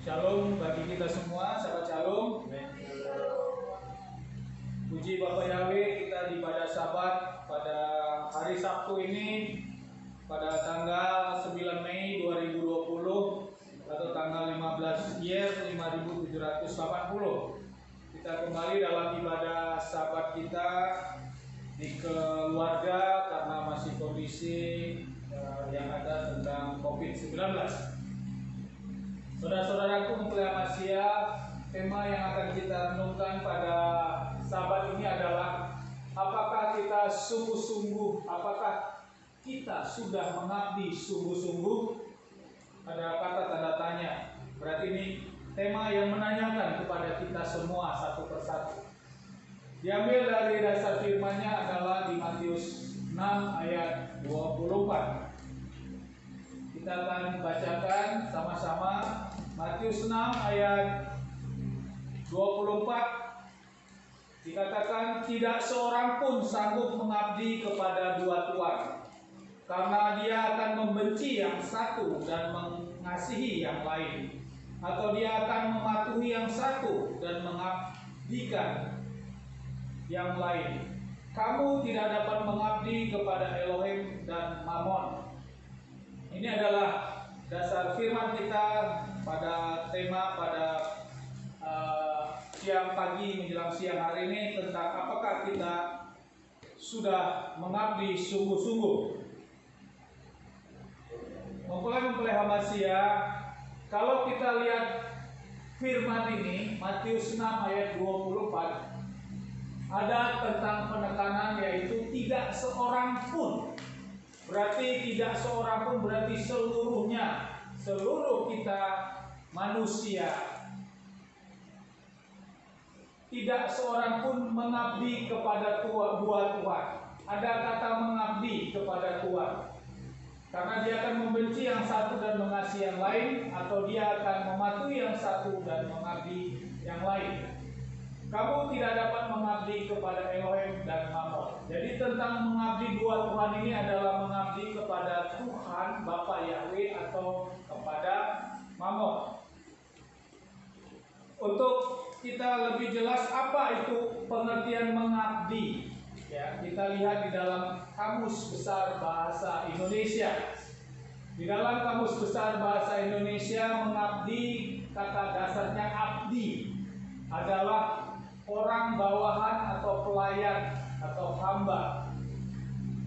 Shalom bagi kita semua, sahabat Shalom. Puji Bapa Yahweh, kita di ibadah Sabat pada hari Sabtu ini pada tanggal 9 Mei 2020 atau tanggal 15 Year 5780. Kita kembali dalam ibadah Sabat kita di keluarga karena masih kondisi yang ada tentang COVID-19. Saudara-saudaraku mempelai Asia, tema yang akan kita renungkan pada Sabat ini adalah apakah kita sungguh-sungguh, apakah kita sudah mengabdi sungguh-sungguh? Ada kata tanda tanya. Berarti ini tema yang menanyakan kepada kita semua satu persatu. Diambil dari dasar firman-Nya adalah di Matius 6 ayat 24. Kita akan bacakan sama-sama Matius 6 ayat 24. Dikatakan, tidak seorang pun sanggup mengabdi kepada dua tuan, karena dia akan membenci yang satu dan mengasihi yang lain, atau dia akan mematuhi yang satu dan mengabdikan yang lain. Kamu tidak dapat mengabdi kepada Elohim dan Mammon. Ini adalah dasar firman kita pada tema pada siang pagi menjelang siang hari ini, tentang apakah kita sudah mengabdi sungguh-sungguh. Mempelai Hamasia, kalau kita lihat firman ini Matius 6 ayat 24, ada tentang penekanan, yaitu tidak seorang pun. Berarti tidak seorang pun berarti seluruhnya, seluruh kita manusia. Tidak seorang pun mengabdi kepada dua tuan. Ada kata mengabdi kepada tuan, karena dia akan membenci yang satu dan mengasihi yang lain, atau dia akan mematuhi yang satu dan mengabdi yang lain. Kamu tidak dapat mengabdi kepada Elohim dan Mammon. Jadi tentang mengabdi dua Tuhan ini adalah mengabdi kepada Tuhan Bapa Yahweh atau kepada Mammon. Untuk kita lebih jelas apa itu pengertian mengabdi, ya, kita lihat di dalam Kamus Besar Bahasa Indonesia. Di dalam Kamus Besar Bahasa Indonesia, mengabdi kata dasarnya abdi adalah orang bawahan atau pelayan atau hamba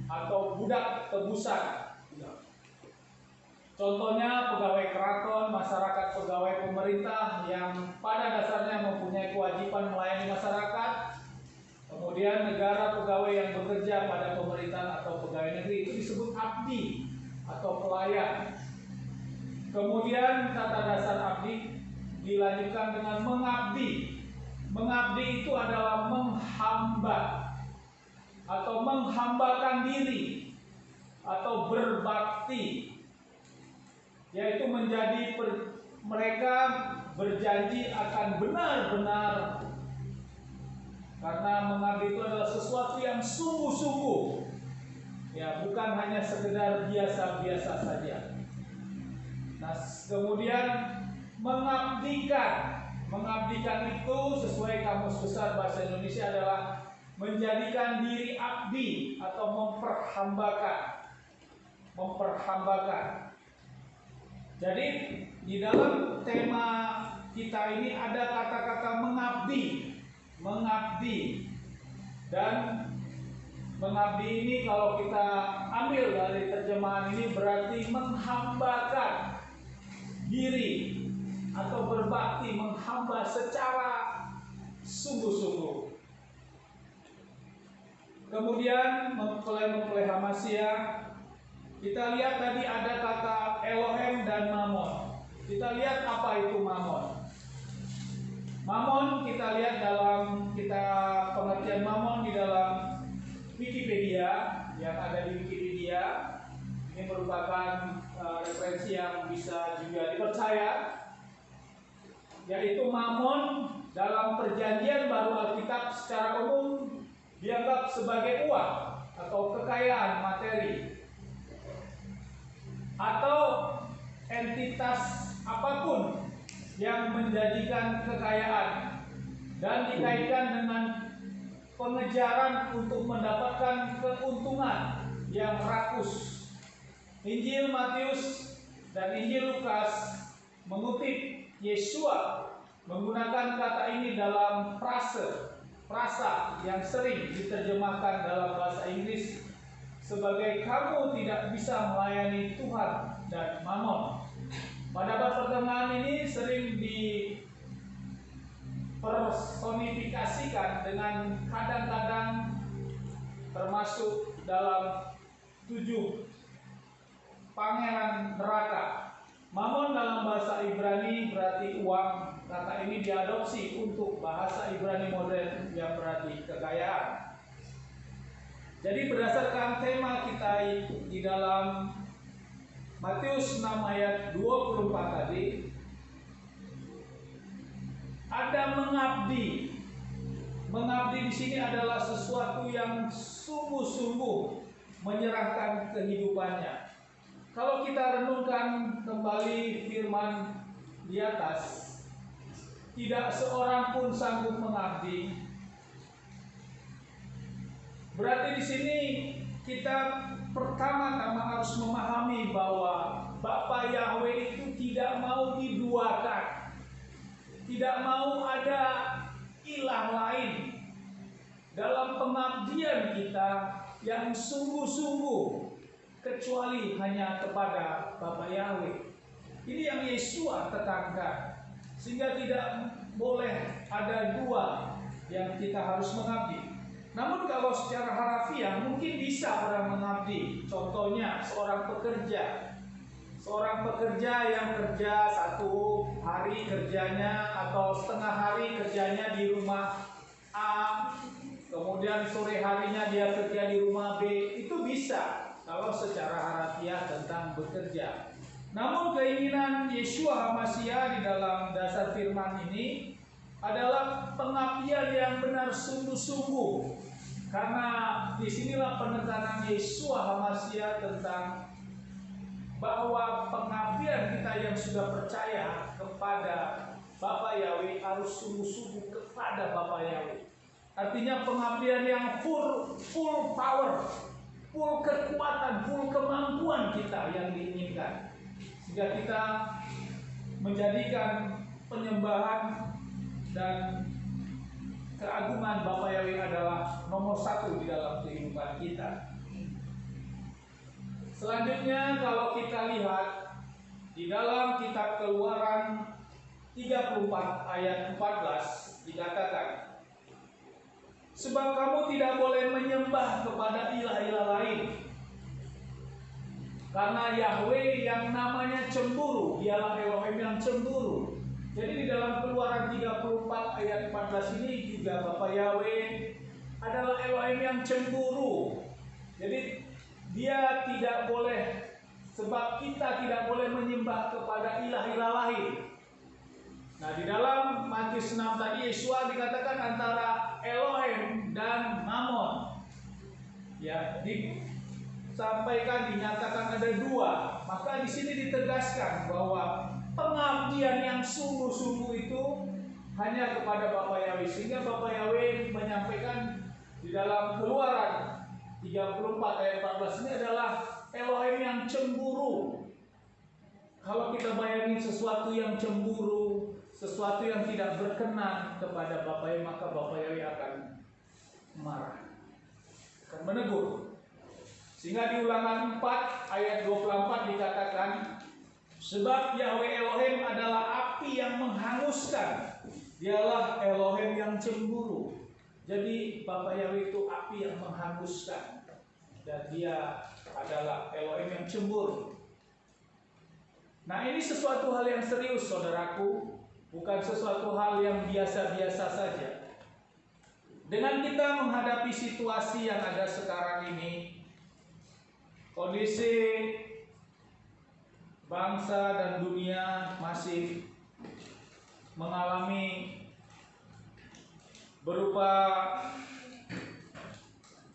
atau budak tebusan. Contohnya pegawai keraton, masyarakat pegawai pemerintah yang pada dasarnya mempunyai kewajiban melayani masyarakat. Kemudian negara pegawai yang bekerja pada pemerintahan atau pegawai negeri itu disebut abdi atau pelayan. Kemudian kata dasar abdi dilanjutkan dengan mengabdi. Mengabdi itu adalah menghamba atau menghambakan diri atau berbakti, yaitu menjadi mereka berjanji akan benar-benar, karena mengabdi itu adalah sesuatu yang sungguh-sungguh, ya, bukan hanya sekedar biasa-biasa saja. Nah, kemudian mengabdikan itu sesuai Kamus Besar Bahasa Indonesia adalah menjadikan diri abdi atau memperhambakan. Jadi di dalam tema kita ini ada kata-kata mengabdi, dan mengabdi ini kalau kita ambil dari terjemahan ini berarti menghambakan diri atau berbakti, menghamba secara sungguh-sungguh. Kemudian mempelai Hamasia, kita lihat tadi ada kata Elohim dan Mammon. Kita lihat apa itu Mammon. Mammon kita lihat pengertian Mammon di dalam Wikipedia, yang ada di Wikipedia. Ini merupakan referensi yang bisa juga dipercaya, yaitu Mammon dalam Perjanjian Baru Alkitab secara umum dianggap sebagai uang atau kekayaan materi atau entitas apapun yang menjanjikan kekayaan dan dikaitkan dengan pengejaran untuk mendapatkan keuntungan yang rakus. Injil Matius dan Injil Lukas mengutip Yesua menggunakan kata ini dalam frasa yang sering diterjemahkan dalam bahasa Inggris sebagai kamu tidak bisa melayani Tuhan dan Mammon. Pada bab pertengahan ini sering dipersonifikasikan dengan kadang-kadang termasuk dalam 7 pangeran neraka. Mammon dalam bahasa Ibrani berarti uang. Kata ini diadopsi untuk bahasa Ibrani modern yang berarti kekayaan. Jadi berdasarkan tema kita di dalam Matius 6 ayat 24 tadi, ada mengabdi. Mengabdi di sini adalah sesuatu yang sungguh-sungguh menyerahkan kehidupannya. Kalau kita renungkan kembali firman di atas, tidak seorang pun sanggup mengabdi. Berarti di sini kita pertama-tama harus memahami bahwa Bapa Yahweh itu tidak mau diduakan, tidak mau ada ilah lain dalam pengabdian kita yang sungguh-sungguh kecuali hanya kepada Bapa Yahweh. Ini yang Yesua tekankan, sehingga tidak boleh ada dua yang kita harus mengabdi. Namun kalau secara harafiah mungkin bisa orang mengabdi. Contohnya seorang pekerja yang kerja 1 hari kerjanya atau setengah hari kerjanya di rumah A, kemudian sore harinya dia kerja di rumah B. Itu bisa kalau secara harafiah tentang bekerja. Namun keinginan Yeshua HaMashiach di dalam dasar firman ini adalah pengabdian yang benar sungguh-sungguh. Karena disinilah penekanan Yeshua HaMashiach tentang bahwa pengabdian kita yang sudah percaya kepada Bapa Yahweh harus sungguh-sungguh kepada Bapa Yahweh. Artinya pengabdian yang full power, full kekuatan, full kemampuan kita yang diinginkan. Sehingga kita menjadikan penyembahan dan keagungan Bapa Yahweh adalah nomor 1 di dalam kehidupan kita. Selanjutnya kalau kita lihat di dalam kitab Keluaran 34 ayat 14 dikatakan, sebab kamu tidak boleh menyembah kepada ilah-ilah lain, karena Yahweh yang namanya cemburu, dialah Elohim yang cemburu. Jadi di dalam Keluaran 34 ayat 14 ini juga Bapa Yahweh adalah Elohim yang cemburu. Jadi dia tidak boleh, sebab kita tidak boleh menyembah kepada ilah-ilah lain. Nah di dalam Matius 6 tadi Yesua dikatakan antara Elohim dan Mammon. Ya, disampaikan dinyatakan ada 2. Maka di sini ditegaskan bahwa pengabdian yang sungguh-sungguh itu hanya kepada Bapa Yahweh. Sehingga Bapa Yahweh menyampaikan di dalam Keluaran 34 ayat 14 ini adalah Elohim yang cemburu. Kalau kita bayangin sesuatu yang cemburu, sesuatu yang tidak berkenan kepada Bapa Yahweh, maka Bapa Yahweh akan marah, akan menegur. Sehingga di Ulangan 4 ayat 24 dikatakan, sebab Yahweh Elohim adalah api yang menghanguskan, dialah Elohim yang cemburu. Jadi Bapa Yahweh itu api yang menghanguskan, dan dia adalah Elohim yang cemburu. Nah ini sesuatu hal yang serius saudaraku, bukan sesuatu hal yang biasa-biasa saja. Dengan kita menghadapi situasi yang ada sekarang ini, kondisi bangsa dan dunia masih mengalami berupa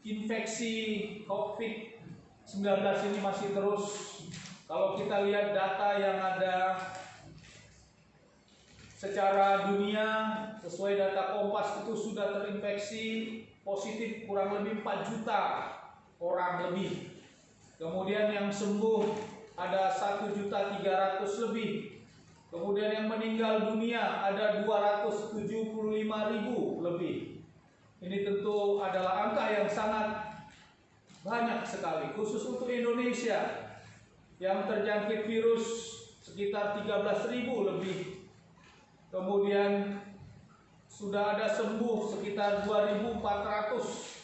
infeksi COVID-19 ini masih terus. Kalau kita lihat data yang ada secara dunia sesuai data Kompas itu sudah terinfeksi positif kurang lebih 4 juta orang lebih. Kemudian yang sembuh ada 1.300.000 lebih. Kemudian yang meninggal dunia ada 275.000 lebih. Ini tentu adalah angka yang sangat banyak sekali, khusus untuk Indonesia yang terjangkit virus sekitar 13.000 lebih. Kemudian sudah ada sembuh sekitar 2.400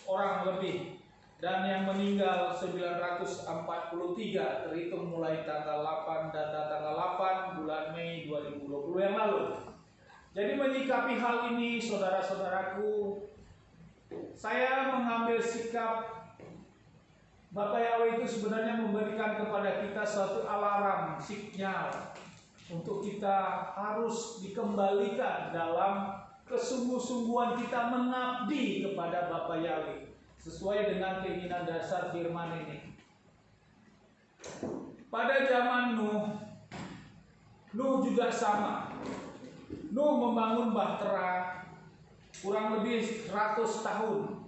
orang lebih, dan yang meninggal 943 terhitung mulai tanggal 8, data tanggal 8 bulan Mei 2020 yang lalu. Jadi menyikapi hal ini, saudara-saudaraku, saya mengambil sikap. Bapak Yahweh itu sebenarnya memberikan kepada kita suatu alarm, sinyal untuk kita harus dikembalikan dalam kesungguh-sungguhan kita mengabdi kepada Bapak Yahweh sesuai dengan keinginan dasar firman ini. Pada zaman Nuh juga sama. Nuh membangun bahtera kurang lebih 100 tahun.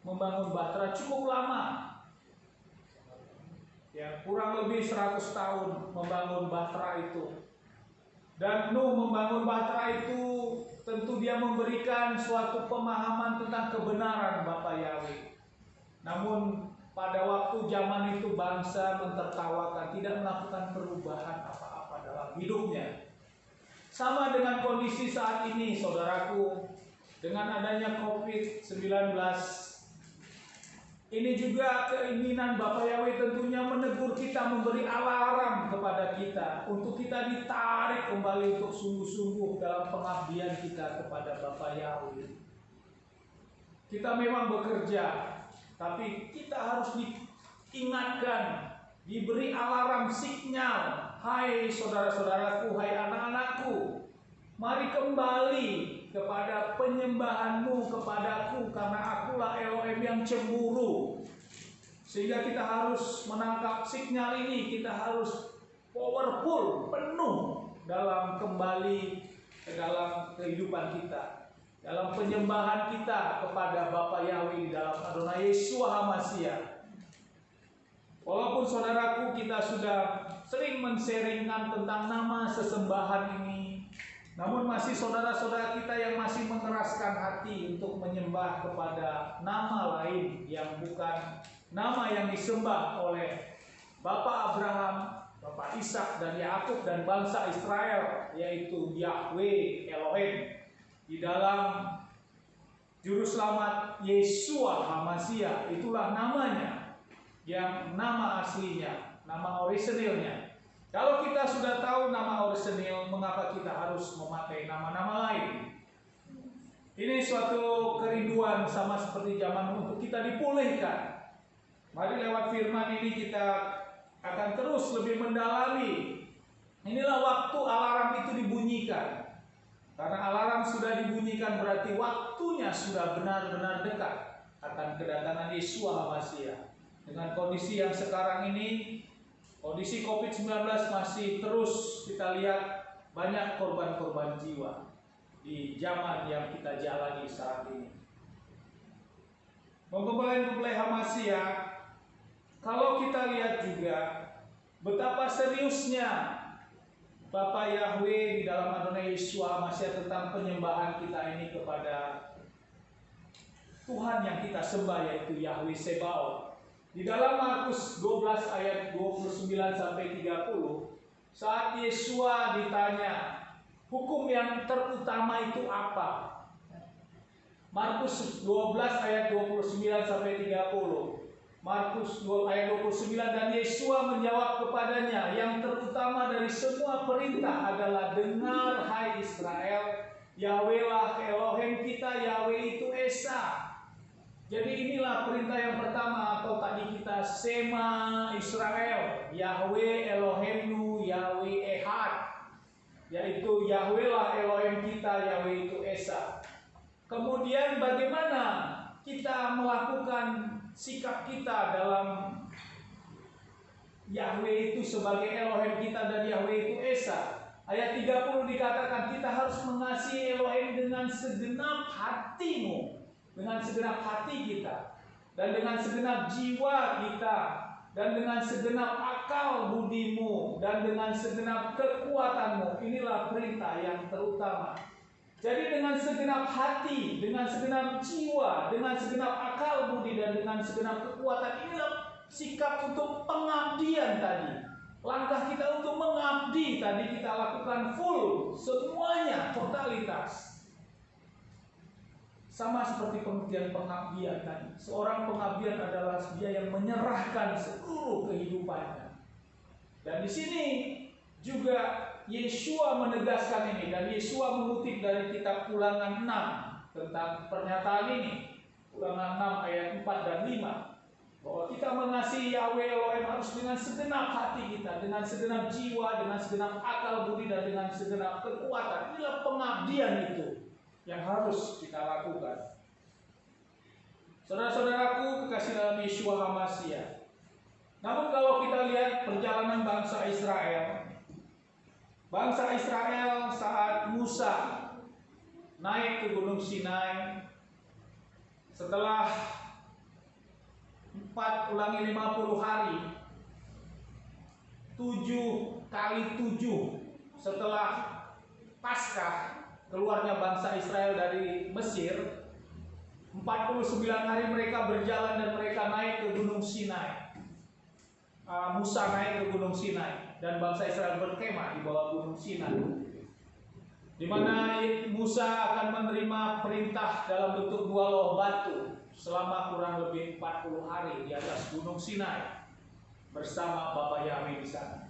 Membangun bahtera cukup lama. Ya, kurang lebih 100 tahun membangun bahtera itu. Dan Nuh membangun bahtera itu tentu dia memberikan suatu pemahaman tentang kebenaran Bapa Yahweh. Namun pada waktu zaman itu bangsa mentertawakan, tidak melakukan perubahan apa-apa dalam hidupnya. Sama dengan kondisi saat ini, saudaraku, dengan adanya COVID-19. Ini juga keinginan Bapak Yahweh tentunya menegur kita, memberi alarm kepada kita untuk kita ditarik kembali untuk sungguh-sungguh dalam pengabdian kita kepada Bapak Yahweh. Kita memang bekerja, tapi kita harus diingatkan, diberi alarm, sinyal. Hai saudara-saudaraku, hai anak-anakku, mari kembali kepada penyembahanmu kepadaku, karena akulah Elohim yang cemburu. Sehingga kita harus menangkap sinyal ini, kita harus powerful, penuh dalam kembali ke dalam kehidupan kita, dalam penyembahan kita kepada Bapa Yahweh dalam Adonai Yesus HaMashiach. Walaupun saudaraku kita sudah sering men-sharingkan tentang nama sesembahan ini, namun masih saudara-saudara kita yang masih mengeraskan hati untuk menyembah kepada nama lain yang bukan nama yang disembah oleh Bapak Abraham, Bapak Ishak dan Yakub dan bangsa Israel, yaitu Yahweh Elohim. Di dalam Juru Selamat Yeshua HaMashiach, itulah namanya, yang nama aslinya, nama orisinilnya. Kalau kita sudah tahu nama orisinil, mengapa kita harus memakai nama-nama lain? Ini suatu kerinduan sama seperti zaman untuk kita dipulihkan. Mari lewat firman ini kita akan terus lebih mendalami. Inilah waktu alarm itu dibunyikan. Karena alarm sudah dibunyikan berarti waktunya sudah benar-benar dekat akan kedatangan Yesus HaMashiach. Dengan kondisi yang sekarang ini, kondisi COVID-19 masih terus kita lihat banyak korban-korban jiwa di zaman yang kita jalani saat ini. Mempelai-mempelai HaMashiach, kalau kita lihat juga betapa seriusnya Bapak Yahweh di dalam Adonai Yesus HaMashiach tentang penyembahan kita ini kepada Tuhan yang kita sembah, yaitu Yahweh Sebaot. Di dalam Markus 12 ayat 29 sampai 30, saat Yesua ditanya, hukum yang terutama itu apa? Markus 12 ayat 29 sampai 30. Markus 2 ayat 29, dan Yesua menjawab kepadanya, yang terutama dari semua perintah adalah, dengar hai Israel, Yahweh lah Elohim kita, Yahweh itu Esa. Jadi inilah perintah yang pertama, atau tadi kita Sema Israel, Yahweh Elohimnu, Yahweh Ehad, yaitu Yahweh lah Elohim kita, Yahweh itu Esa. Kemudian bagaimana kita melakukan sikap kita dalam Yahweh itu sebagai Elohim kita dan Yahweh itu Esa? Ayat 30 dikatakan kita harus mengasihi Elohim dengan segenap hatimu, dengan segenap hati kita, dan dengan segenap jiwa kita, dan dengan segenap akal budimu, dan dengan segenap kekuatanmu. Inilah perintah yang terutama. Jadi dengan segenap hati, dengan segenap jiwa, dengan segenap akal budi, dan dengan segenap kekuatan, inilah sikap untuk pengabdian tadi. Langkah kita untuk mengabdi tadi kita lakukan full, semuanya, totalitas. Sama seperti pengertian pengabdian tadi. Seorang pengabdian adalah dia yang menyerahkan seluruh kehidupannya. Dan di sini juga Yesua menegaskan ini, dan Yesua mengutip dari kitab Ulangan 6 tentang pernyataan ini. Ulangan 6 ayat 4 dan 5. Bahwa kita mengasihi Yahweh Elohim harus dengan segenap hati kita, dengan segenap jiwa, dengan segenap akal budi, dan dengan segenap kekuatan. Inilah pengabdian itu yang harus kita lakukan. Saudara-saudaraku kekasih dalam Yeshua HaMashiach. Namun kalau kita lihat perjalanan bangsa Israel, saat Musa naik ke Gunung Sinai setelah 50 hari, 7 kali 7 setelah Paskah keluarnya bangsa Israel dari Mesir, 49 hari mereka berjalan dan mereka naik ke Gunung Sinai. Musa naik ke Gunung Sinai dan bangsa Israel berkemah di bawah Gunung Sinai, di mana Musa akan menerima perintah dalam bentuk 2 loh batu selama kurang lebih 40 hari di atas Gunung Sinai bersama Bapa Yahweh di sana.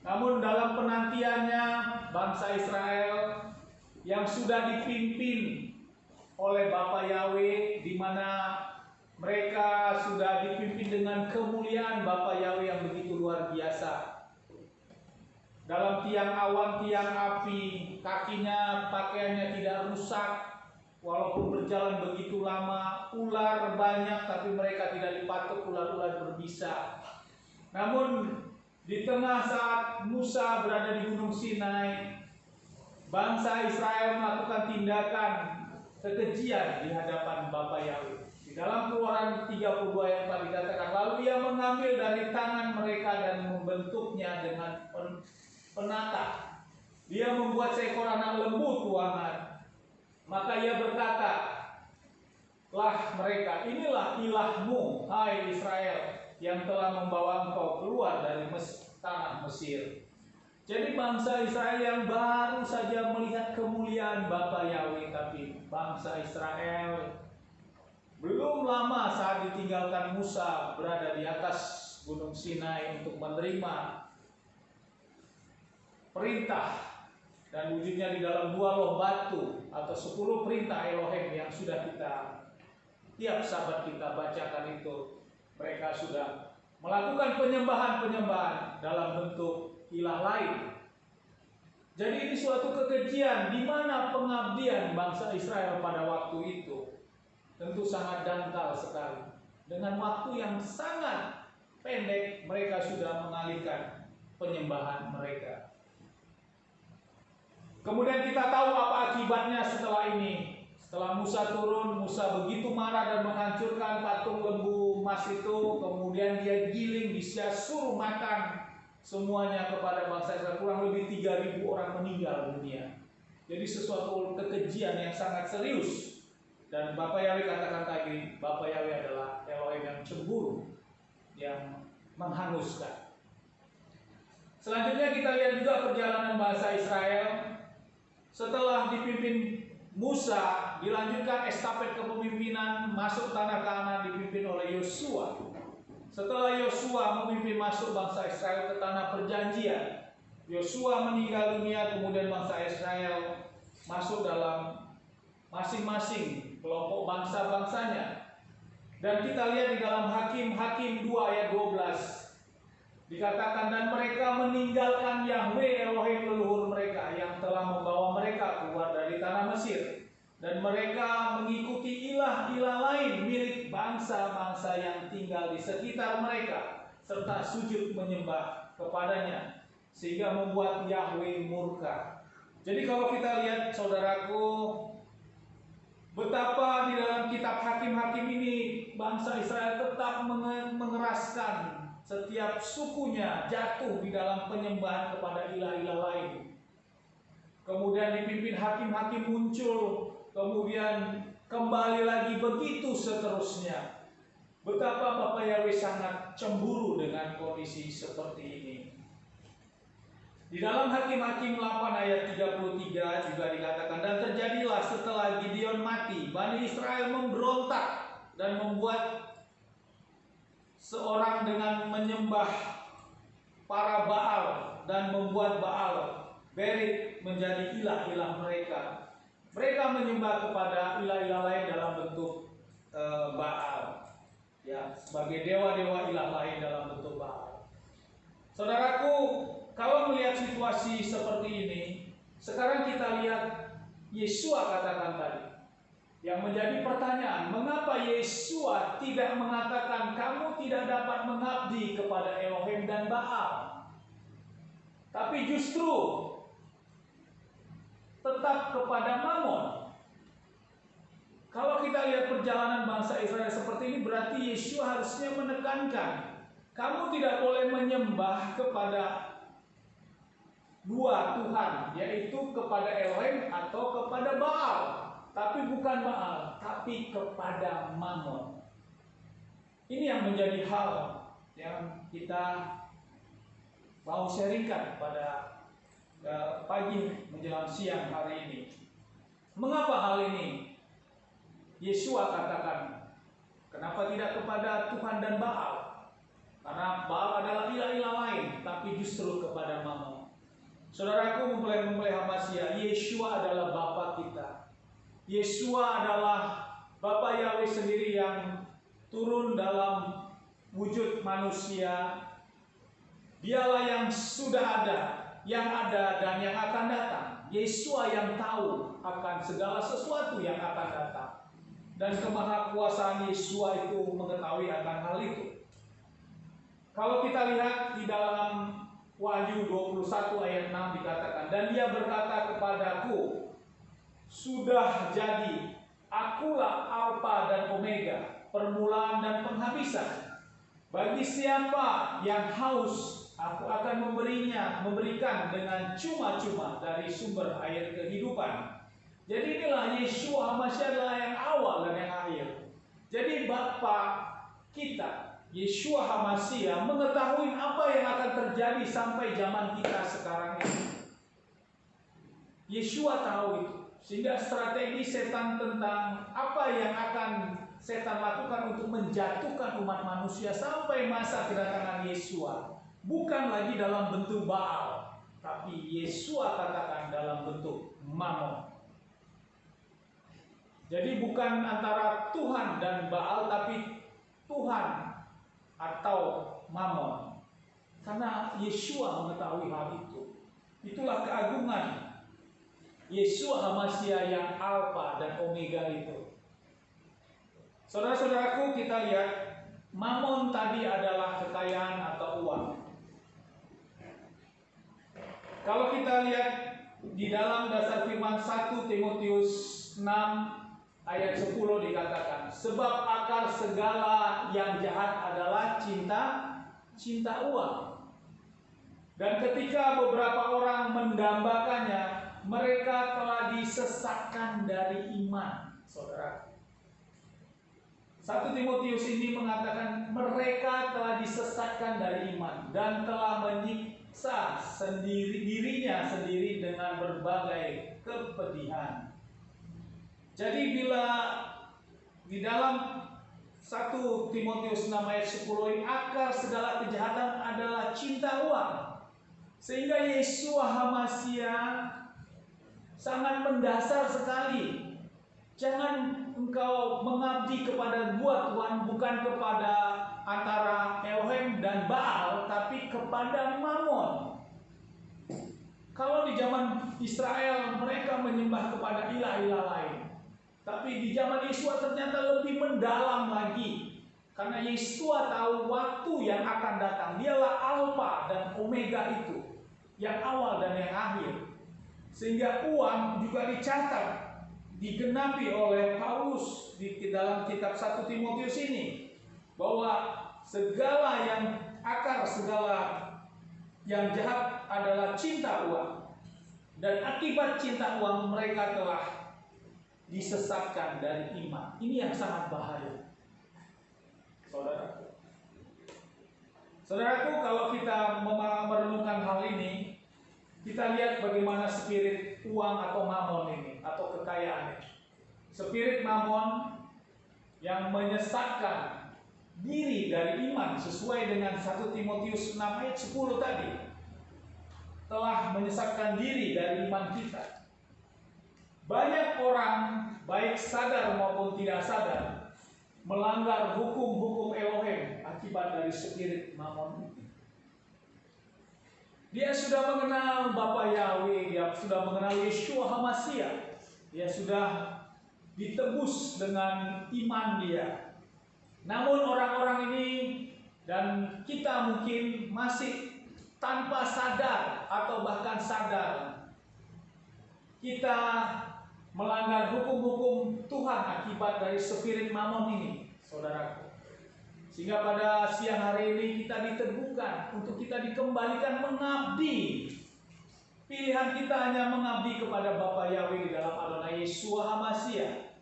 Namun dalam penantiannya bangsa Israel yang sudah dipimpin oleh Bapa Yahweh, di mana mereka sudah dipimpin dengan kemuliaan Bapa Yahweh yang begitu luar biasa. Dalam tiang awan, tiang api, kakinya, pakaiannya tidak rusak, walaupun berjalan begitu lama. Ular banyak, tapi mereka tidak dipatuk ular-ular berbisa. Namun di tengah saat Musa berada di Gunung Sinai, bangsa Israel melakukan tindakan kekejian di hadapan Bapa Yahweh. Di dalam Keluaran 32 yang tadi dikatakan, lalu ia mengambil dari tangan mereka dan membentuknya dengan penata. Dia membuat seekor anak lembu tuangan. Maka ia berkata, lah mereka, inilah ilahmu, hai Israel, yang telah membawa engkau keluar dari tanah Mesir. Jadi bangsa Israel yang baru saja melihat kemuliaan Bapa Yahweh, tapi bangsa Israel belum lama saat ditinggalkan Musa berada di atas Gunung Sinai untuk menerima perintah, dan wujudnya di dalam 2 loh batu atau 10 perintah Elohim yang sudah tiap sahabat kita bacakan itu. Mereka sudah melakukan penyembahan dalam bentuk ilah lain. Jadi ini suatu kekejian di mana pengabdian bangsa Israel pada waktu itu tentu sangat dangkal sekali. Dengan waktu yang sangat pendek mereka sudah mengalihkan penyembahan mereka. Kemudian kita tahu apa akibatnya setelah ini. Setelah Musa turun, Musa begitu marah dan menghancurkan patung lembu emas itu. Kemudian dia giling, dia suruh makan semuanya kepada bangsa Israel. Kurang lebih 3.000 orang meninggal dunia. Jadi sesuatu kekejian yang sangat serius. Dan Bapa Yahweh katakan tadi, Bapa Yahweh adalah Elohim yang cemburu, yang menghanguskan. Selanjutnya kita lihat juga perjalanan bangsa Israel. Setelah dipimpin Musa, dilanjutkan estafet kepemimpinan masuk tanah Kanaan dipimpin oleh Yosua. Setelah Yosua memimpin masuk bangsa Israel ke tanah perjanjian, Yosua meninggal dunia, kemudian bangsa Israel masuk dalam masing-masing kelompok bangsa-bangsanya. Dan kita lihat di dalam Hakim 2 ayat 12 dikatakan, dan mereka meninggalkan Yahweh Elohim leluhur mereka yang telah membawa mereka keluar dari tanah Mesir, dan mereka mengikuti ilah-ilah lain milik bangsa-bangsa yang tinggal di sekitar mereka, serta sujud menyembah kepadanya, sehingga membuat Yahweh murka. Jadi kalau kita lihat saudaraku, betapa di dalam kitab Hakim-Hakim ini bangsa Israel tetap mengeraskan setiap sukunya jatuh di dalam penyembahan kepada ilah-ilah lain. Kemudian dipimpin hakim-hakim muncul, kemudian kembali lagi, begitu seterusnya. Betapa Bapak Yahweh sangat cemburu dengan kondisi seperti ini. Di dalam Hakim-Hakim 8 ayat 33 juga dikatakan, dan terjadilah setelah Gideon mati, Bani Israel memberontak dan membuat seorang dengan menyembah para Baal dan membuat Baal Berit menjadi ilah-ilah mereka. Mereka menyembah kepada ilah-ilah lain dalam bentuk Baal, ya, sebagai dewa-dewa ilah lain dalam bentuk Baal. Saudaraku, kalau melihat situasi seperti ini, sekarang kita lihat Yesua katakan tadi. Yang menjadi pertanyaan, mengapa Yesua tidak mengatakan kamu tidak dapat mengabdi kepada Elohim dan Baal, tapi justru tetap kepada Mammon? Kalau kita lihat perjalanan bangsa Israel seperti ini, berarti Yesua harusnya menekankan, kamu tidak boleh menyembah kepada dua Tuhan, yaitu kepada Elohim atau kepada Baal. Tapi bukan Baal, tapi kepada Mammon. Ini yang menjadi hal yang kita mau sharingkan pada pagi menjelang siang hari ini. Mengapa hal ini Yesua katakan, kenapa tidak kepada Tuhan dan Baal? Karena Baal adalah ilah-ilah lain, tapi justru kepada Mammon. Saudaraku, mempelai-mempelai Hamasya, Yesua adalah Bapa kita. Yesua adalah Bapa Yahweh sendiri yang turun dalam wujud manusia. Dialah yang sudah ada, yang ada dan yang akan datang. Yesua yang tahu akan segala sesuatu yang akan datang. Dan kemahakuasaan Yesua itu mengetahui akan hal itu. Kalau kita lihat di dalam Wahyu 21 ayat 6 dikatakan, dan dia berkata kepadaku, sudah jadi, akulah Alfa dan Omega, permulaan dan penghabisan. Bagi siapa yang haus, aku akan memberikan dengan cuma-cuma dari sumber air kehidupan. Jadi inilah Yesua Hamasya adalah yang awal dan yang akhir. Jadi Bapa kita, Yesua Hamasya, mengetahui apa yang akan terjadi sampai zaman kita sekarang ini. Yesua tahu itu. Sehingga strategi setan tentang apa yang akan setan lakukan untuk menjatuhkan umat manusia sampai masa kedatangan Yesua, bukan lagi dalam bentuk Baal, tapi Yesua katakan dalam bentuk Mammon. Jadi bukan antara Tuhan dan Baal, tapi Tuhan atau Mammon. Karena Yesua mengetahui hal itu. Itulah keagungan Yesua Hamasya yang Alfa dan Omega itu. Saudara-saudaraku, kita lihat Mammon tadi adalah kekayaan atau uang. Kalau kita lihat di dalam dasar firman 1 Timotius 6 ayat 10 dikatakan, sebab akar segala yang jahat adalah cinta uang. Dan ketika beberapa orang mendambakannya, mereka telah disesatkan dari iman, saudara. 1 Timotius ini mengatakan mereka telah disesatkan dari iman dan telah menyiksa dirinya sendiri dengan berbagai kepedihan. Jadi bila di dalam 1 Timotius 6 ayat 10 ini, akar segala kejahatan adalah cinta uang. Sehingga Yesua Hamasya sangat mendasar sekali. Jangan engkau mengabdi kepada dua Tuhan, bukan kepada antara Elohim dan Baal, tapi kepada Mammon. Kalau di zaman Israel mereka menyembah kepada ilah-ilah lain, tapi di zaman Yesua ternyata lebih mendalam lagi. Karena Yesua tahu waktu yang akan datang. Dialah Alfa dan Omega itu, yang awal dan yang akhir. Sehingga uang juga dicatat, digenapi oleh Paulus di dalam kitab 1 Timotius ini, bahwa segala yang jahat adalah cinta uang, dan akibat cinta uang mereka telah disesatkan dari iman. Ini yang sangat bahaya, saudaraku. Kalau kita merenungkan hal ini, kita lihat bagaimana spirit uang atau mamon ini, atau kekayaan ini. Spirit mamon yang menyesatkan diri dari iman sesuai dengan 1 Timotius 6 ayat 10 tadi, telah menyesatkan diri dari iman kita. Banyak orang, baik sadar maupun tidak sadar, melanggar hukum-hukum Elohim akibat dari spirit mamon itu. Dia sudah mengenal Bapa Yahweh, dia sudah mengenal Yeshua HaMashiach, dia sudah ditebus dengan iman dia. Namun orang-orang ini dan kita mungkin masih tanpa sadar atau bahkan sadar, kita melanggar hukum-hukum Tuhan akibat dari spirit mamon ini, saudaraku. Sehingga pada siang hari ini kita diteguhkan untuk kita dikembalikan mengabdi. Pilihan kita hanya mengabdi kepada Bapa Yahweh di dalam Adonai Yeshua HaMashiach.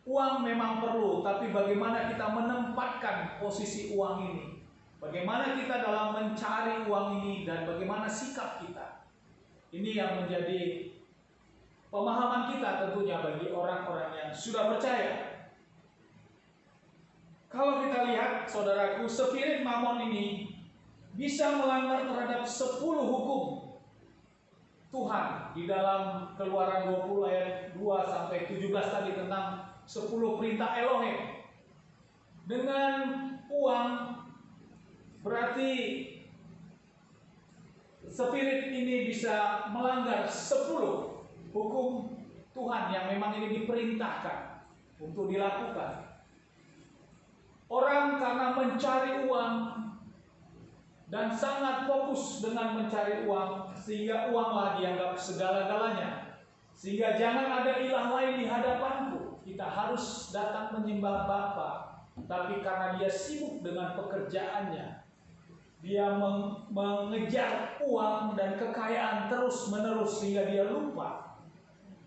Uang memang perlu, tapi bagaimana kita menempatkan posisi uang ini? Bagaimana kita dalam mencari uang ini dan bagaimana sikap kita? Ini yang menjadi pemahaman kita tentunya bagi orang-orang yang sudah percaya. Kalau kita lihat, saudaraku, spirit mamon ini bisa melanggar terhadap 10 hukum Tuhan di dalam Keluaran 20 ayat 2 sampai 17 tadi tentang 10 perintah Elohim. Dengan uang berarti spirit ini bisa melanggar 10 hukum Tuhan yang memang ini diperintahkan untuk dilakukan. Orang karena mencari uang dan sangat fokus dengan mencari uang, sehingga uanglah dianggap segala-galanya. Sehingga jangan ada ilah lain di hadapanku. Kita harus datang menyembah Bapa. Tapi karena dia sibuk dengan pekerjaannya, dia mengejar uang dan kekayaan terus-menerus sehingga dia lupa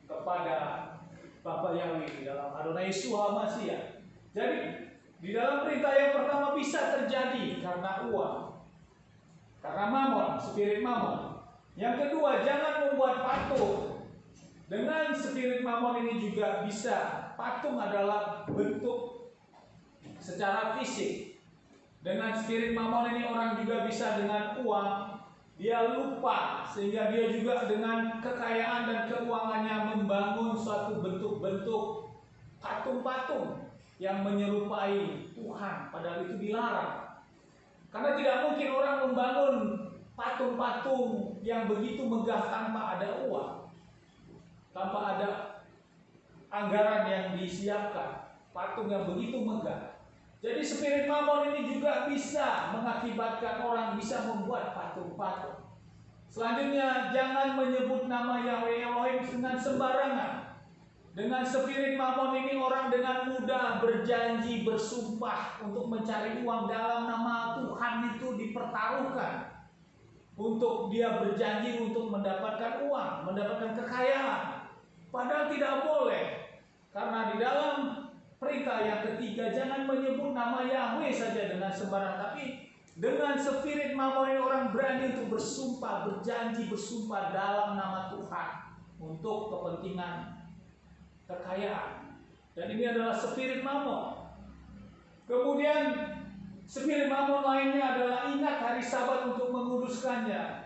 kepada Bapa Yahweh di dalam Adonai Yeshua HaMashiach. Jadi di dalam perintah yang pertama bisa terjadi karena uang, karena mamon, spirit mamon. Yang kedua, jangan membuat patung. Dengan spirit mamon ini juga bisa, patung adalah bentuk secara fisik. Dengan spirit mamon ini orang juga bisa dengan uang, dia lupa sehingga dia juga dengan kekayaan dan keuangannya membangun suatu bentuk-bentuk patung-patung yang menyerupai Tuhan, padahal itu dilarang. Karena tidak mungkin orang membangun patung-patung yang begitu megah tanpa ada uang, tanpa ada anggaran yang disiapkan. Patung yang begitu megah. Jadi spirit mamon ini juga bisa mengakibatkan orang bisa membuat patung-patung. Selanjutnya, jangan menyebut nama Yahweh Elohim dengan sembarangan. Dengan spirit mamon ini orang dengan mudah berjanji, bersumpah untuk mencari uang dalam nama Tuhan itu dipertaruhkan. Untuk dia berjanji untuk mendapatkan uang, mendapatkan kekayaan. Padahal tidak boleh. Karena di dalam perintah yang ketiga, jangan menyebut nama Yahweh saja dengan sembarangan. Tapi dengan spirit mamon ini orang berani untuk bersumpah, berjanji, bersumpah dalam nama Tuhan. Untuk kepentingan kekayaan. Dan ini adalah spirit mamon. Kemudian spirit mamon lainnya adalah ingat hari Sabat untuk menguduskannya.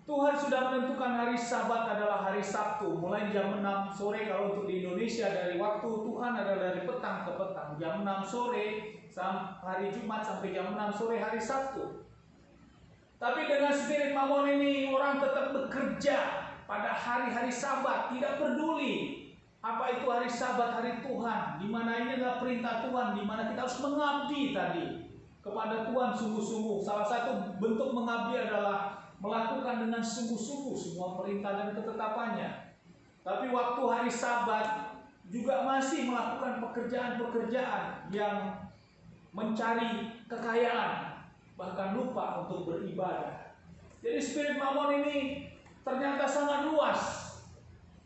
Tuhan sudah menentukan hari Sabat adalah hari Sabtu, mulai jam 6 sore. Kalau untuk di Indonesia dari waktu Tuhan adalah dari petang ke petang, jam 6 sore sampai hari Jumat sampai jam 6 sore hari Sabtu. Tapi dengan spirit mamon ini orang tetap bekerja pada hari-hari Sabat, tidak peduli apa itu hari Sabat, hari Tuhan, di mana ini adalah perintah Tuhan, di mana kita harus mengabdi tadi kepada Tuhan sungguh-sungguh. Salah satu bentuk mengabdi adalah melakukan dengan sungguh-sungguh semua perintah dan ketetapannya. Tapi waktu hari Sabat juga masih melakukan pekerjaan-pekerjaan yang mencari kekayaan, bahkan lupa untuk beribadah. Jadi spirit Mamon ini ternyata sangat luas.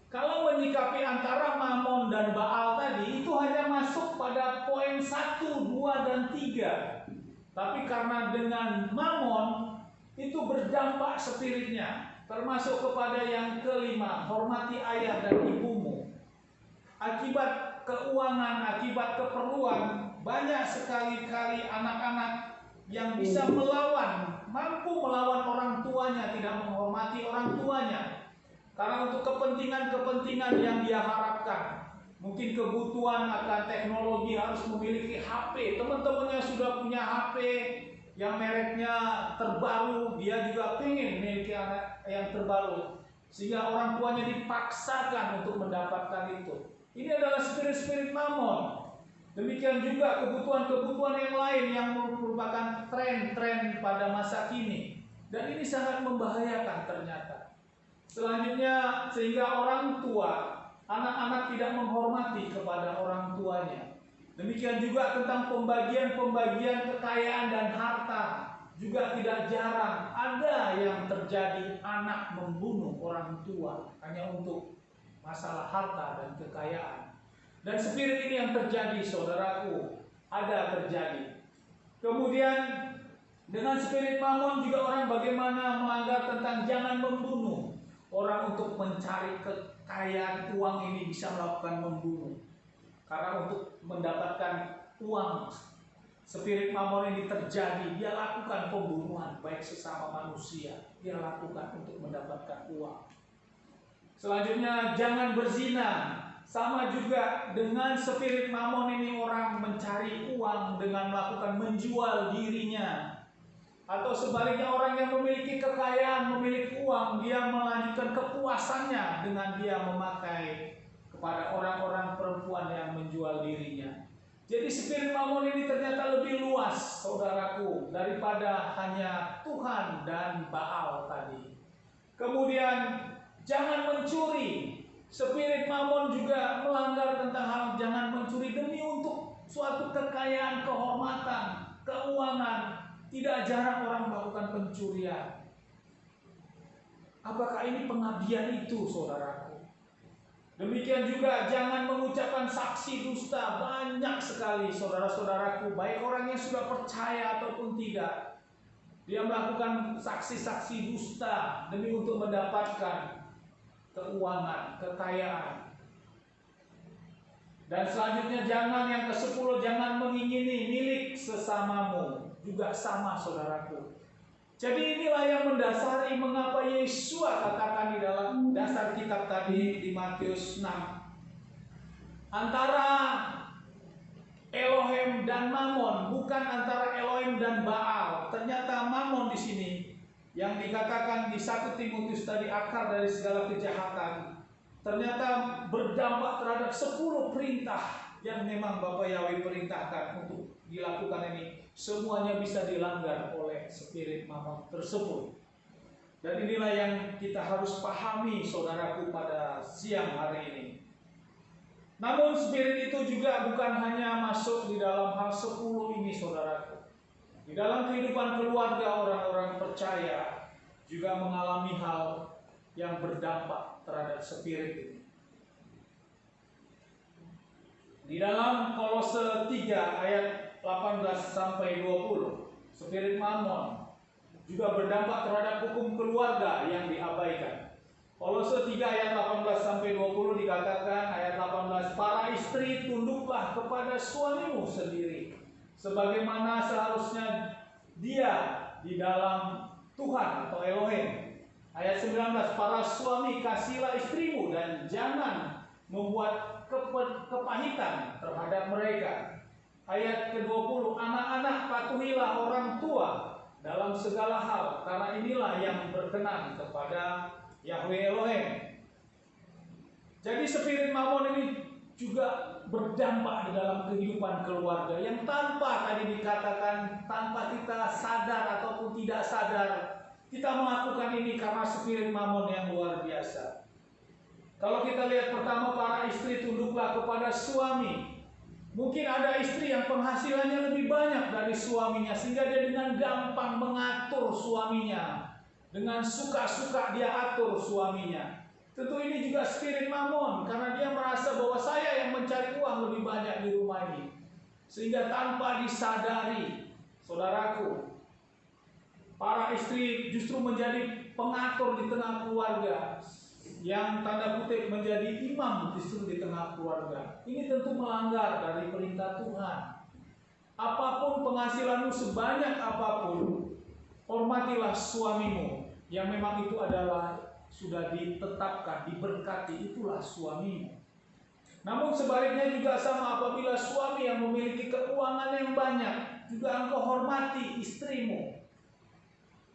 Kalau menyikapi antara Mamon dan Baal tadi, itu hanya masuk pada poin 1, 2, dan 3. Tapi karena dengan Mamon, itu berdampak spiritnya. Termasuk kepada yang kelima, hormati ayah dan ibumu. Akibat keuangan, akibat keperluan, banyak sekali anak-anak yang bisa melawan, mampu melawan orang tuanya, tidak menghormati orang tuanya. Karena untuk kepentingan-kepentingan yang dia harapkan, mungkin kebutuhan akan teknologi, harus memiliki HP. Teman-temannya sudah punya HP yang mereknya terbaru, dia juga pengen memiliki anak yang terbaru. Sehingga orang tuanya dipaksakan untuk mendapatkan itu. Ini adalah spirit-spirit Mamon. Demikian juga kebutuhan-kebutuhan yang lain yang merupakan tren-tren pada masa kini. Dan ini sangat membahayakan ternyata. Selanjutnya, sehingga orang tua, anak-anak tidak menghormati kepada orang tuanya. Demikian juga tentang pembagian kekayaan dan harta. Juga tidak jarang ada yang terjadi anak membunuh orang tua hanya untuk masalah harta dan kekayaan. Dan spirit ini yang terjadi, saudaraku, ada terjadi. Kemudian dengan spirit Mamon juga orang bagaimana melanggar tentang jangan membunuh. Orang untuk mencari kekayaan uang ini bisa melakukan membunuh. Karena untuk mendapatkan uang, spirit Mamon ini terjadi, dia lakukan pembunuhan baik sesama manusia, dia lakukan untuk mendapatkan uang. Selanjutnya, jangan berzina. Sama juga dengan spirit Mamon ini, orang mencari uang dengan melakukan menjual dirinya. Atau sebaliknya, orang yang memiliki kekayaan, memiliki uang, dia melanjutkan kepuasannya dengan dia memakai kepada orang-orang perempuan yang menjual dirinya. Jadi spirit Mamon ini ternyata lebih luas, saudaraku, daripada hanya Tuhan dan Baal tadi. Kemudian jangan mencuri. Spirit Mamon juga melanggar tentang hal jangan mencuri demi untuk suatu kekayaan, kehormatan, keuangan. Tidak jarang orang melakukan pencurian. Apakah ini pengabdian itu, saudaraku? Demikian juga jangan mengucapkan saksi dusta. Banyak sekali saudara-saudaraku, baik orang yang sudah percaya ataupun tidak, dia melakukan saksi-saksi dusta demi untuk mendapatkan keuangan, kekayaan. Dan selanjutnya jangan yang ke-10, jangan mengingini milik sesamamu. Juga sama, saudaraku. Jadi inilah yang mendasari mengapa Yesus katakan di dalam dasar kitab tadi di Matius 6. Antara Elohim dan Mamon, bukan antara Elohim dan Baal. Ternyata Mamon di sini yang dikatakan di 1 Timotius tadi akar dari segala kejahatan, ternyata berdampak terhadap 10 perintah yang memang Bapa Yahweh perintahkan untuk dilakukan ini. Semuanya bisa dilanggar oleh spirit Mamon tersebut. Dan inilah yang kita harus pahami, saudaraku, pada siang hari ini. Namun spirit itu juga bukan hanya masuk di dalam hal 10 ini, saudaraku. Di dalam kehidupan keluarga orang-orang percaya juga mengalami hal yang berdampak terhadap spirit ini. Di dalam Kolose 3 ayat 18 sampai 20, spirit Mamon juga berdampak terhadap hukum keluarga yang diabaikan. Kolose 3 ayat 18 sampai 20 dikatakan, ayat 18, para istri tunduklah kepada suamimu sendiri, sebagaimana seharusnya dia di dalam Tuhan atau Elohim. Ayat 19, para suami kasihilah istrimu dan jangan membuat kepahitan terhadap mereka. Ayat ke-20, anak-anak patuhilah orang tua dalam segala hal, karena inilah yang berkenan kepada Yahweh Elohim. Jadi spirit Mamon ini juga berdampak di dalam kehidupan keluarga yang tanpa tadi dikatakan, tanpa kita sadar ataupun tidak sadar, Kita melakukan ini karena spirit mamon yang luar biasa. Kalau kita lihat pertama, para istri tunduklah kepada suami. Mungkin ada istri yang penghasilannya lebih banyak dari suaminya, sehingga dia dengan gampang mengatur suaminya. Dengan suka-suka dia atur suaminya. Tentu ini juga spirit mamon, karena dia merasa bahwa saya yang mencari uang lebih banyak di rumah ini. Sehingga tanpa disadari, saudaraku, para istri justru menjadi pengatur di tengah keluarga, yang tanda kutip menjadi imam justru di tengah keluarga. Ini tentu melanggar dari perintah Tuhan. Apapun penghasilanmu, sebanyak apapun, hormatilah suamimu, yang memang itu adalah sudah ditetapkan, diberkati, itulah suamimu. Namun sebaliknya juga sama, apabila suami yang memiliki keuangan yang banyak, juga engkau hormati istrimu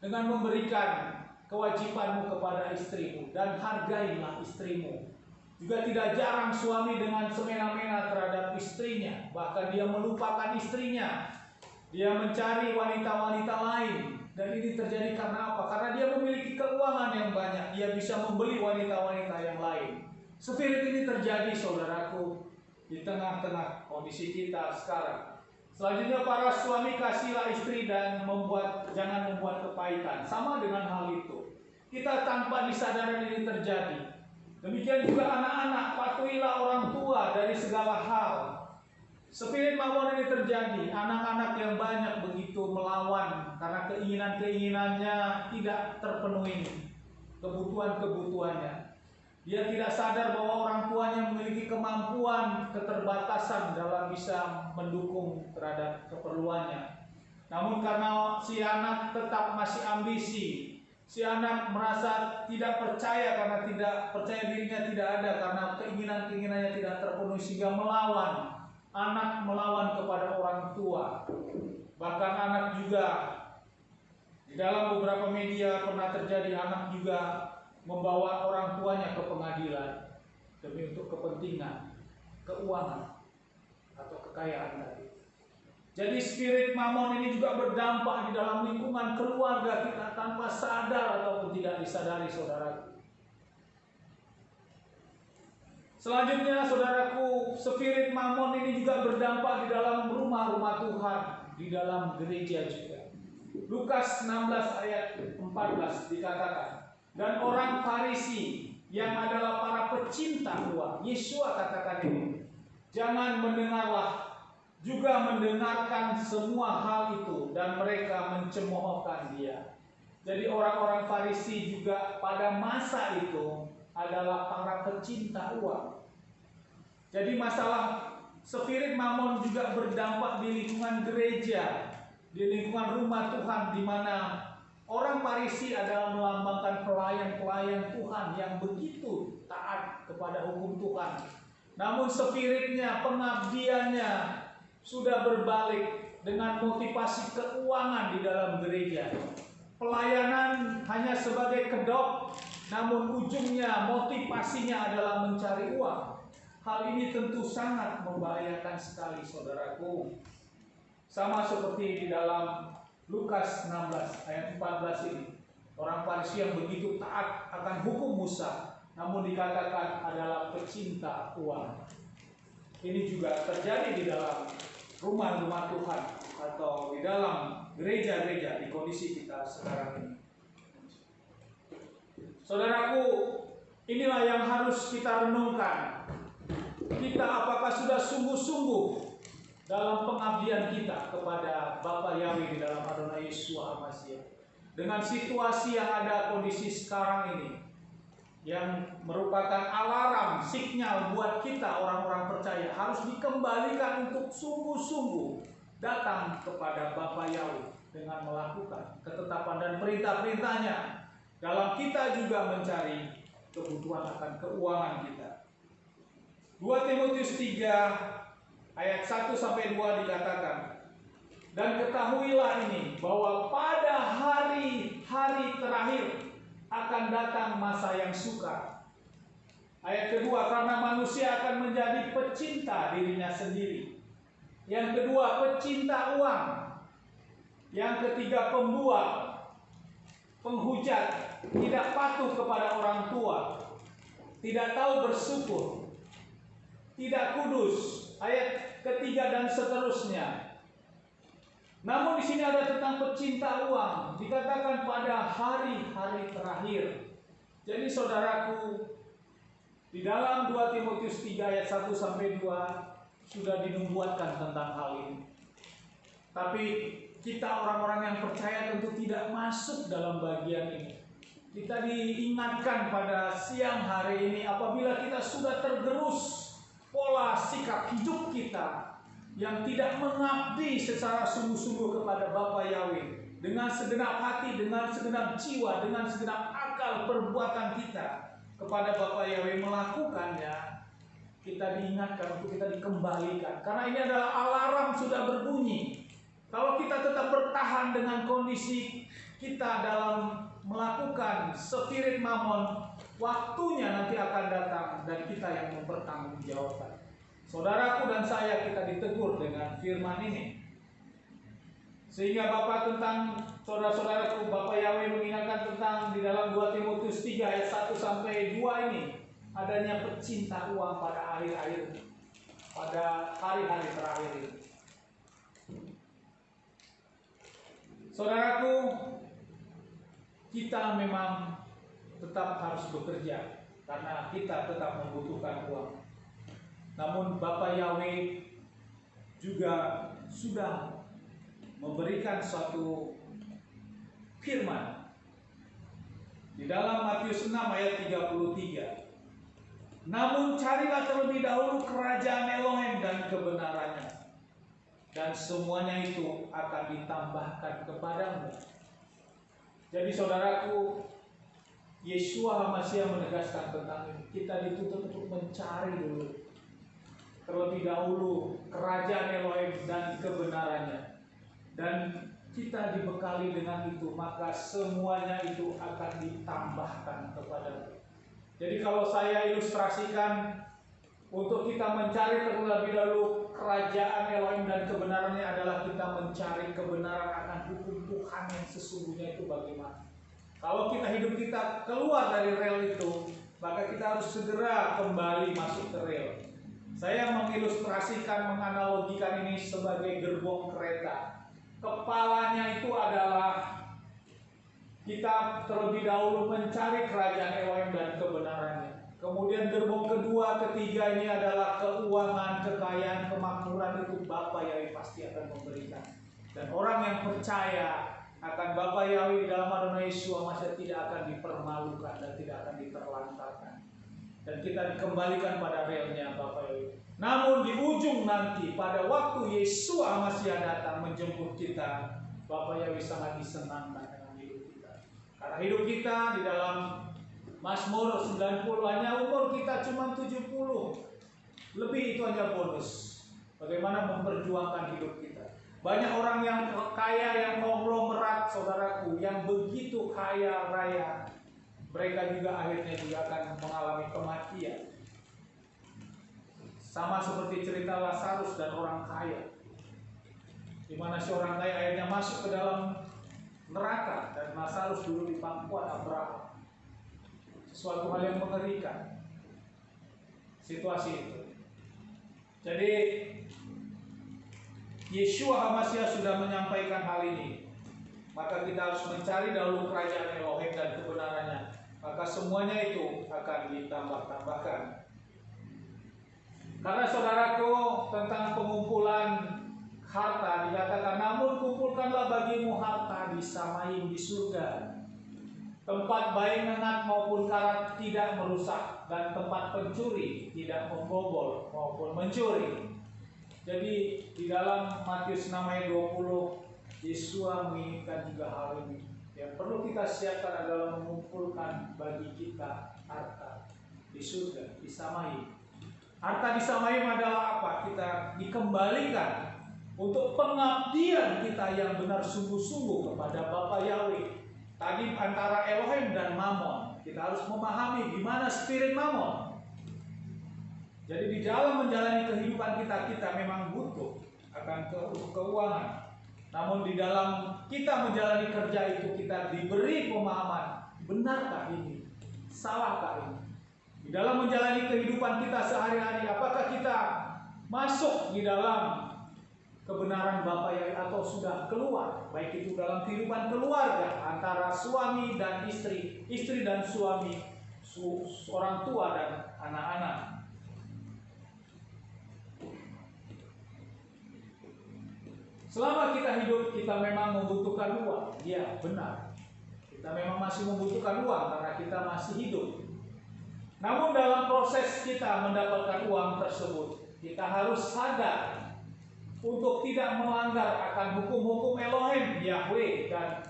dengan memberikan kewajibanmu kepada istrimu, dan hargailah istrimu. Juga tidak jarang suami dengan semena-mena terhadap istrinya, bahkan dia melupakan istrinya, dia mencari wanita-wanita lain. Dan ini terjadi karena apa? Karena dia memiliki keuangan yang banyak, dia bisa membeli wanita-wanita yang lain. Spirit ini terjadi, saudaraku, di tengah-tengah kondisi kita sekarang. Selanjutnya, para suami, kasihlah istri dan jangan membuat kepahitan. Sama dengan hal itu, kita tanpa disadari ini terjadi. Demikian juga anak-anak, patuhilah orang tua dari segala hal. Spirit mamon ini terjadi. Anak-anak yang banyak begitu melawan karena keinginan-keinginannya tidak terpenuhi, kebutuhan-kebutuhannya. Dia tidak sadar bahwa orang tuanya memiliki kemampuan, keterbatasan dalam bisa mendukung terhadap keperluannya. Namun karena si anak tetap masih ambisi, si anak merasa tidak percaya karena tidak percaya dirinya tidak ada, karena keinginan-keinginannya tidak terpenuhi, sehingga melawan. Anak melawan kepada orang tua. Bahkan anak juga, di dalam beberapa media pernah terjadi, anak juga membawa orang tuanya ke pengadilan demi untuk kepentingan keuangan atau kekayaan tadi. Jadi spirit mamon ini juga berdampak di dalam lingkungan keluarga kita tanpa sadar ataupun tidak disadari, saudaraku. Selanjutnya, saudaraku, spirit mamon ini juga berdampak di dalam rumah-rumah Tuhan, di dalam gereja juga. Lukas 16 ayat 14 dikatakan, dan orang Farisi yang adalah para pecinta uang, Yesus katakan ini, jangan mendengarkan semua hal itu, dan mereka mencemoohkan dia. Jadi orang-orang Farisi juga pada masa itu adalah para pecinta uang. Jadi masalah spirit mamon juga berdampak di lingkungan gereja, di lingkungan rumah Tuhan, di mana orang Farisi adalah melambangkan pelayan-pelayan Tuhan yang begitu taat kepada hukum Tuhan. Namun spiritnya, pengabdiannya sudah berbalik dengan motivasi keuangan di dalam gereja. Pelayanan hanya sebagai kedok, namun ujungnya motivasinya adalah mencari uang. Hal ini tentu sangat membahayakan sekali, saudaraku. Sama seperti di dalam Lukas 16 ayat 14 ini. Orang Farisi yang begitu taat akan hukum Musa, namun dikatakan adalah pecinta uang. Ini juga terjadi di dalam rumah-rumah Tuhan atau di dalam gereja-gereja di kondisi kita sekarang ini. Saudaraku, inilah yang harus kita renungkan. Kita apakah sudah sungguh-sungguh dalam pengabdian kita kepada Bapa Yahweh di dalam Adonai Yesus HaMashiach. Dengan situasi yang ada kondisi sekarang ini, yang merupakan alarm, sinyal buat kita orang-orang percaya, harus dikembalikan untuk sungguh-sungguh datang kepada Bapa Yahweh dengan melakukan ketetapan dan perintah-perintahnya. Dalam kita juga mencari kebutuhan akan keuangan kita. 2 Timotius 3 ayat 1-2 dikatakan, dan ketahuilah ini, bahwa pada hari-hari terakhir akan datang masa yang sukar. Ayat kedua, karena manusia akan menjadi pecinta dirinya sendiri. Yang kedua, pecinta uang. Yang ketiga, pembual. penghujat, tidak patuh kepada orang tua, tidak tahu bersyukur, tidak kudus, ayat ketiga dan seterusnya. Namun di sini ada tentang pecinta uang, dikatakan pada hari-hari terakhir. Jadi saudaraku, di dalam 2 Timotius 3 ayat 1 sampai 2 sudah dinubuatkan tentang hal ini. Tapi kita orang-orang yang percaya tentu tidak masuk dalam bagian ini. Kita diingatkan pada siang hari ini apabila kita sudah tergerus pola sikap hidup kita yang tidak mengabdi secara sungguh-sungguh kepada Bapa Yahweh dengan segenap hati, dengan segenap jiwa, dengan segenap akal perbuatan kita kepada Bapa Yahweh melakukannya, kita diingatkan untuk kita dikembalikan. Karena ini adalah alarm sudah berbunyi. Kalau kita tetap bertahan dengan kondisi kita dalam melakukan spirit mamon, waktunya nanti akan datang dan kita yang mempertanggungjawabkan. Saudaraku dan saya, kita ditegur dengan firman ini. Sehingga saudara-saudaraku, Bapak Yahweh mengingatkan tentang di dalam 2 Timotius 3 ayat 1 sampai 2 ini, adanya pecinta uang pada akhir-akhir, pada hari-hari terakhir ini. Saudaraku, kita memang tetap harus bekerja karena kita tetap membutuhkan uang. Namun Bapa Yahweh juga sudah memberikan suatu firman di dalam Matius 6 ayat 33. Namun carilah terlebih dahulu kerajaan Elohim dan kebenarannya, dan semuanya itu akan ditambahkan kepadamu. Jadi saudaraku, Yeshua HaMashiach menegaskan tentang ini. Kita dituntut untuk mencari dulu terlebih dahulu kerajaan Elohim dan kebenarannya, dan kita dibekali dengan itu, maka semuanya itu akan ditambahkan kepadamu. Jadi kalau saya ilustrasikan, untuk kita mencari terlebih dahulu kerajaan Elohim dan kebenarannya adalah kita mencari kebenaran akan hukum Tuhan yang sesungguhnya itu bagaimana. Kalau kita hidup kita keluar dari rel itu, maka kita harus segera kembali masuk ke rel. Saya mengilustrasikan, menganalogikan ini sebagai gerbong kereta. Kepalanya itu adalah kita terlebih dahulu mencari kerajaan Elohim dan kebenarannya. Kemudian gerbong kedua, ketiga ini adalah keuangan, kekayaan, kemakmuran, itu Bapa Yahweh pasti akan memberikan. Dan orang yang percaya akan Bapa Yahweh dalam Adonai Yeshua HaMashiach tidak akan dipermalukan dan tidak akan diterlantarkan. Dan kita dikembalikan pada relnya Bapa Yahweh. Namun di ujung nanti, pada waktu Yeshua HaMashiach datang menjemput kita, Bapa Yahweh sangat disenangkan dengan hidup kita. Karena hidup kita di dalam Mazmur 90, hanya umur kita cuma 70. Lebih itu hanya bonus. Bagaimana memperjuangkan hidup kita. Banyak orang yang kaya, yang konglomerat, saudaraku, yang begitu kaya raya, mereka juga akhirnya juga akan mengalami kematian. Sama seperti cerita Lazarus dan orang kaya, di mana seorang kaya akhirnya masuk ke dalam neraka dan Lazarus dulu di pangkuan Abraham. Sesuatu hal yang mengerikan situasi itu. Jadi Yeshua HaMashiach sudah menyampaikan hal ini. Maka kita harus mencari dahulu kerajaan Elohim dan kebenarannya, maka semuanya itu akan ditambah-tambahkan. Karena saudaraku, tentang pengumpulan harta dikatakan, namun kumpulkanlah bagimu harta di Samayim, di surga, tempat bayi nengat maupun karat tidak merusak, dan tempat pencuri tidak membobol maupun mencuri. Jadi di dalam Matius 6 ayat 20, Yeshua menginginkan juga hal ini. Yang perlu kita siapkan adalah mengumpulkan bagi kita harta di surga, di Samayim. Harta di Samayim adalah apa? Kita dikembalikan untuk pengabdian kita yang benar sungguh-sungguh kepada Bapa Yahweh. Tadi antara Elohim dan Mammon, kita harus memahami gimana spirit Mammon. Jadi di dalam menjalani kehidupan kita memang butuh akan keuangan. Namun di dalam kita menjalani kerja itu kita diberi pemahaman, benarkah ini? Salahkah ini? Di dalam menjalani kehidupan kita sehari-hari, apakah kita masuk di dalam kebenaran Bapa Yahweh atau sudah keluar? Baik itu dalam kehidupan keluarga antara suami dan istri, istri dan suami, orang tua dan anak-anak. Selama kita hidup, kita memang membutuhkan uang. Ya, benar. Kita memang masih membutuhkan uang karena kita masih hidup. Namun dalam proses kita mendapatkan uang tersebut, kita harus sadar untuk tidak melanggar akan hukum-hukum Elohim Yahweh dan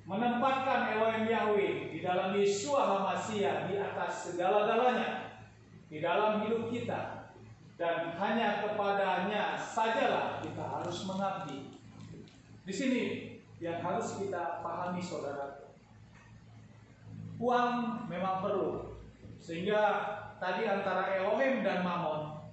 menempatkan Elohim Yahweh di dalam Yeshua HaMashiach di atas segala-galanya di dalam hidup kita, dan hanya kepadanya sajalah kita harus mengabdi. Di sini yang harus kita pahami, saudara. Uang memang perlu, sehingga tadi antara Elohim dan Mammon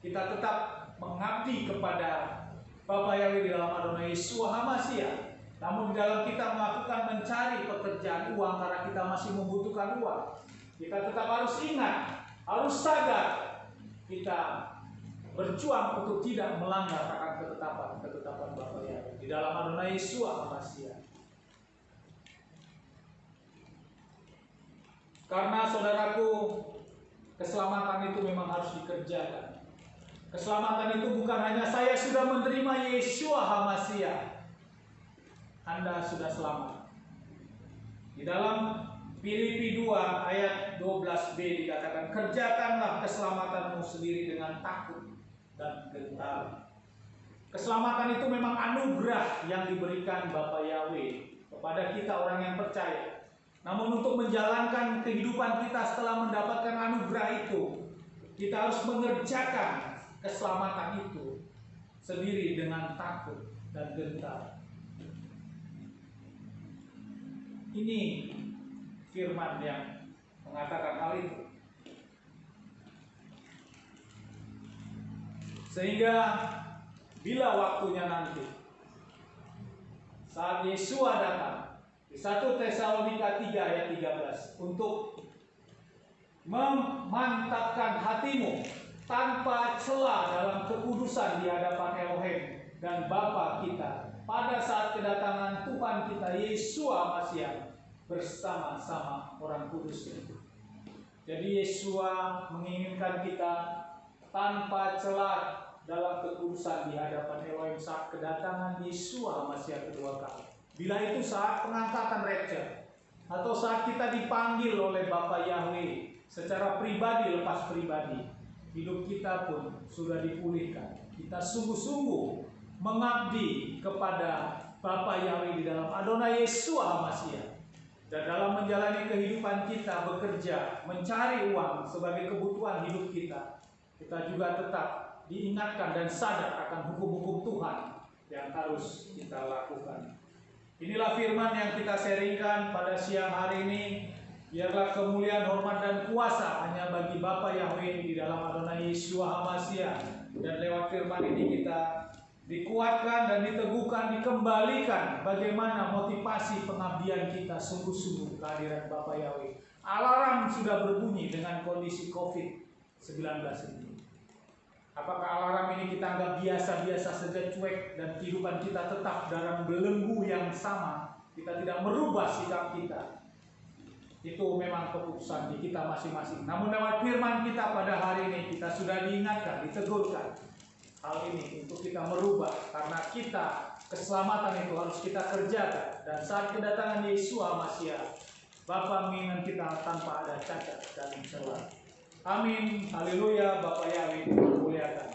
kita tetap mengabdi kepada Bapa Yahweh di dalam Adonai Yeshua HaMashiach. Namun di dalam kita melakukan mencari pekerjaan uang karena kita masih membutuhkan uang, kita tetap harus ingat, harus sadar kita berjuang untuk tidak melanggar akan ketetapan Bapa Yahweh di dalam Adonai Yeshua HaMashiach. Karena saudaraku, keselamatan itu memang harus dikerjakan. Keselamatan itu bukan hanya saya sudah menerima Yeshua HaMashiach, Anda sudah selamat. Di dalam Filipi 2 ayat 12b dikatakan, kerjakanlah keselamatanmu sendiri dengan takut dan gentar. Keselamatan itu memang anugerah yang diberikan Bapa Yahweh kepada kita orang yang percaya. Namun untuk menjalankan kehidupan kita setelah mendapatkan anugerah itu, kita harus mengerjakan keselamatan itu sendiri dengan takut dan gentar. Ini firman yang mengatakan hal itu. Sehingga bila waktunya nanti, saat Yeshua datang, di 1 Tesalonika 3 ayat 13, untuk memantapkan hatimu tanpa celah dalam kekudusan di hadapan Elohim dan Bapa kita pada saat kedatangan Tuhan kita Yeshua HaMashiach bersama-sama orang kudus. Jadi Yeshua menginginkan kita tanpa celah dalam kekudusan di hadapan Elohim saat kedatangan Yeshua HaMashiach kedua kali. Bila itu saat pengangkatan rapture, atau saat kita dipanggil oleh Bapa Yahweh secara pribadi lepas pribadi, hidup kita pun sudah dipulihkan. Kita sungguh-sungguh mengabdi kepada Bapa Yahweh di dalam Adonai Yeshua HaMashiach. Dan dalam menjalani kehidupan kita bekerja, mencari uang sebagai kebutuhan hidup kita, kita juga tetap diingatkan dan sadar akan hukum-hukum Tuhan yang harus kita lakukan. Inilah firman yang kita sharingkan pada siang hari ini. Biarlah kemuliaan, hormat, dan kuasa hanya bagi Bapa Yahweh di dalam Adonai Yeshua HaMashiach. Dan lewat firman ini kita dikuatkan dan diteguhkan, dikembalikan bagaimana motivasi pengabdian kita sungguh-sungguh kehadiran Bapa Yahweh. Alarm sudah berbunyi dengan kondisi COVID-19 ini. Apakah alarm ini kita anggap biasa-biasa saja, cuek, dan kehidupan kita tetap dalam belenggu yang sama? Kita tidak merubah sikap kita. Itu memang keputusan di kita masing-masing. Namun lewat firman kita pada hari ini, kita sudah diingatkan, ditegurkan hal ini untuk kita merubah. Karena kita, keselamatan itu harus kita kerjakan. Dan saat kedatangan Yeshua HaMashiach, Bapa mengingat kita tanpa ada cacat dan celah. Amin. Haleluya. Bapa Yahweh dimuliakan.